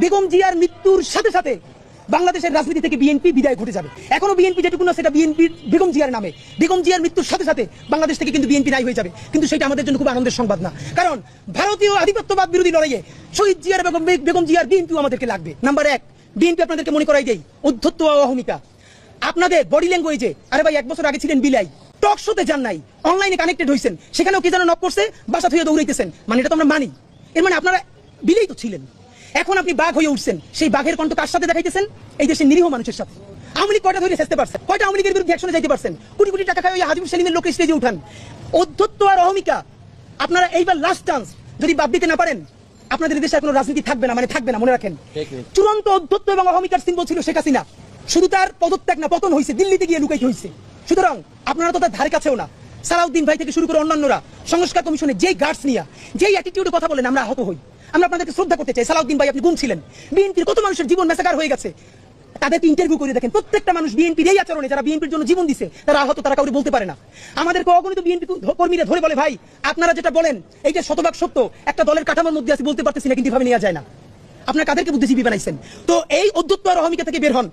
বেগম জিয়ার মৃত্যুর সাথে সাথে বাংলাদেশের রাজনীতি থেকে বিএনপি বিদায় ঘটে যাবে। এখনো বিএনপি যেটুকু না সেটা বিএনপির বেগম জিয়ার নামে, বেগম জিয়ার মৃত্যুর সাথে সাথে বাংলাদেশ থেকে কিন্তু বিএনপি নাই হয়ে যাবে। কিন্তু সেটা আমাদের জন্য খুব আনন্দের সংবাদ না, কারণ ভারতীয় আধিপত্যবাদ বিরোধী লড়াইয়ে শহীদ জিয়ার বেগম জিয়ার বিএনপিও আমাদেরকে লাগবে। নাম্বার 1, বিএনপি আপনাদেরকে মনে করাই দেই, অধ্যত্ব ও অহমিকা আপনাদের বডি ল্যাঙ্গুয়েজে, আরে ভাই 1 বছর আগে ছিলেন বিলাই, টক শোতে যান নাই, অনলাইনে কানেক্টেড হয়েছেন, সেখানেও কে যেন নক করছে, বাসা থেকে দৌড়াইতেছেন, মানে এটা তো আমরা মানি। এর মানে আপনারা বিলেই তো ছিলেন, এখন আপনি বাঘ হয়ে উঠছেন। সেই বাঘের কণ্ঠ কার সাথে দেখাইতেছেন? এই দেশের নিরীহ মানুষের সাথে। আওয়ামী লীগ কয়টা ধরে চেষ্টা পারছেন? কয়টা আওয়ামী লীগের বিরুদ্ধে অ্যাকশনে যাইতে পারছেন? কোটি কোটি টাকা খায় ওই হাজিবুর সেলিমের লোক স্টেজে উঠান। অধ্যত্ব আর অহমিকা আপনারা এইবার লাস্ট চান্স, যদি বাদ দিতে না পারেন আপনাদের দেশে কোনো রাজনীতি থাকবে না, মানে থাকবে না, মনে রাখেন। চূড়ান্ত অধ্যত্ব এবং অহমিকার সিম্বল ছিল শেখ হাসিনা, শুধু তার পদত্যাগ না, পতন হয়েছে, দিল্লিতে গিয়ে লুকাইতে হয়েছে। সুতরাং আপনারা তো তার ধারে কাছেও না। সালাউদ্দিন ভাই থেকে শুরু করে অন্যান্যরা সংস্কার কমিশনে যেই গার্ডস নিয়ে, যেই অ্যাটিটিউডে কথা বলেন, আমরা আহত হই। আমরা আপনাদেরকে শ্রদ্ধা করতে চাই। সালাউদ্দিন ভাই, আপনি গুম ছিলেন, বিএনপির কত মানুষের জীবন মেসাকার হয়ে গেছে, তাদেরকে ইন্টারভিউ করে দেখেন, প্রত্যেকটা মানুষ বিএনপির এই আচরণে, যারা বিএনপির জন্য জীবন দিছে, তারা আহত, তারা কাউকে বলতে পারে না। আমাদেরকে অগণিত বিএনপি কর্মীরা ধরে বলে, ভাই আপনারা যেটা বলেন এইটা শতভাগ সত্য, একটা দলের কাঠামোর মধ্যে আছে, বলতে পারতেছি না, কিন্তু ভাবে নেওয়া যায় না। আপনারা কাদেরকে বুদ্ধিজীবী বানাইছেন? তো এই অধ্যত্ব আর অহমিকা থেকে বের হন।